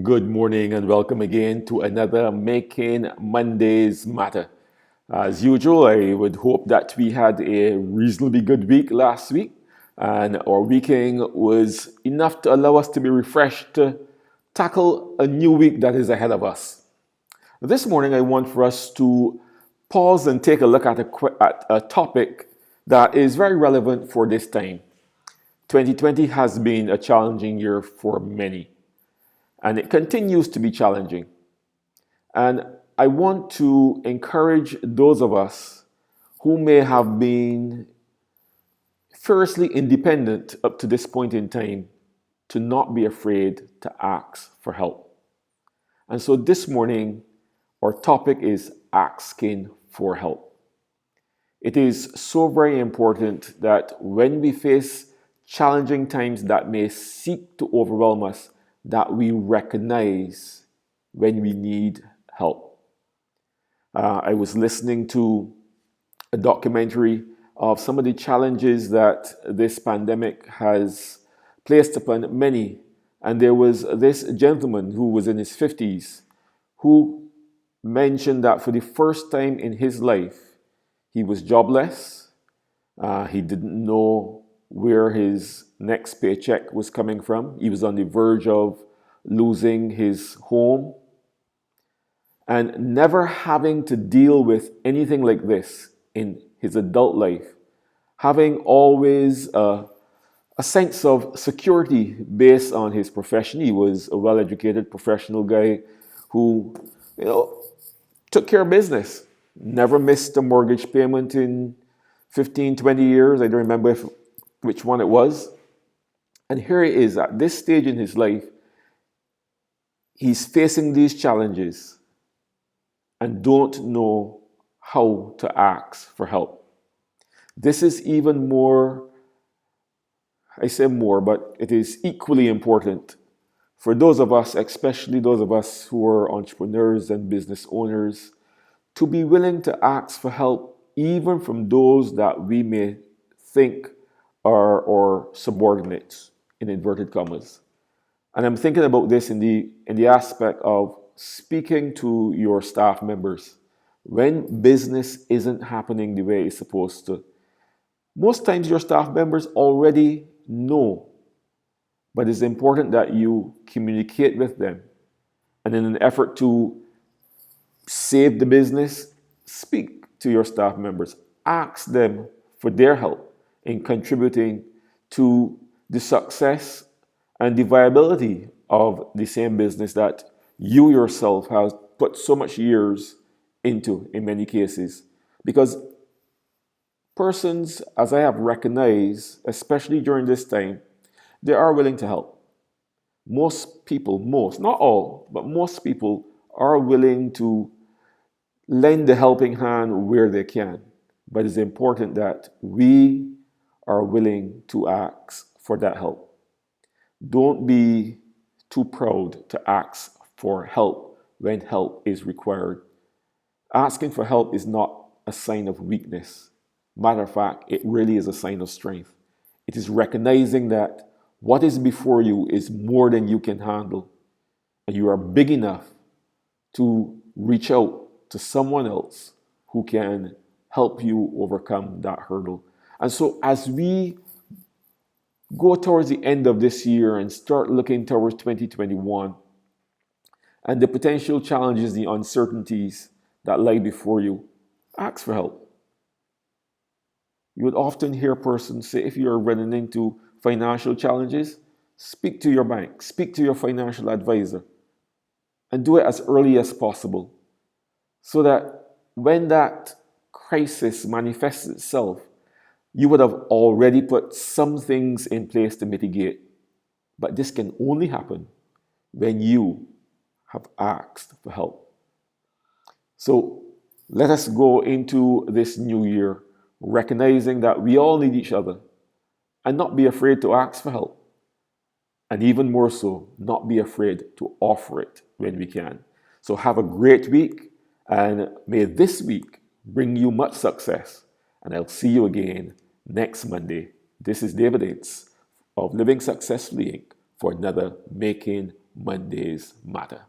Good morning and welcome again to another Making Mondays Matter. As usual, I would hope that we had a reasonably good week last week and our weekend was enough to allow us to be refreshed to tackle a new week that is ahead of us. This morning, I want for us to pause and take a look at a topic that is very relevant for this time. 2020 has been a challenging year for many, and it continues to be challenging. And I want to encourage those of us who may have been fiercely independent up to this point in time to not be afraid to ask for help. And so this morning, our topic is asking for help. It is so very important that when we face challenging times that may seek to overwhelm us, that we recognize when we need help. I was listening to a documentary of some of the challenges that this pandemic has placed upon many. And there was this gentleman who was in his 50s who mentioned that for the first time in his life, he was jobless. He didn't know where his next paycheck was coming from. He was on the verge of losing his home and never having to deal with anything like this in his adult life, having always a sense of security based on his profession. He was a well-educated professional guy who, took care of business, never missed a mortgage payment in 15, 20 years. I don't remember which one it was. And here he is at this stage in his life. He's facing these challenges and don't know how to ask for help. This is even more, I say more, but it is equally important for those of us, especially those of us who are entrepreneurs and business owners, to be willing to ask for help even from those that we may think are our subordinates, in inverted commas. And I'm thinking about this in the aspect of speaking to your staff members. When business isn't happening the way it's supposed to, most times your staff members already know, but it's important that you communicate with them. And in an effort to save the business, speak to your staff members. Ask them for their help in contributing to the success and the viability of the same business that you yourself have put so much years into in many cases. Because persons, as I have recognized, especially during this time, they are willing to help. Most people, not all, but most people are willing to lend a helping hand where they can. But it's important that we are willing to ask for that help. Don't be too proud to ask for help when help is required. Asking for help is not a sign of weakness. Matter of fact, it really is a sign of strength. It is recognizing that what is before you is more than you can handle, and you are big enough to reach out to someone else who can help you overcome that hurdle. And so as we go towards the end of this year and start looking towards 2021 and the potential challenges, the uncertainties that lie before you, ask for help. You would often hear persons say, if you're running into financial challenges, speak to your bank, speak to your financial advisor, and do it as early as possible so that when that crisis manifests itself, you would have already put some things in place to mitigate. But this can only happen when you have asked for help. So let us go into this new year recognizing that we all need each other and not be afraid to ask for help. And even more so, not be afraid to offer it when we can. So have a great week, and may this week bring you much success. And I'll see you again next Monday. This is David Yates of Living Successfully Inc. for another Making Mondays Matter.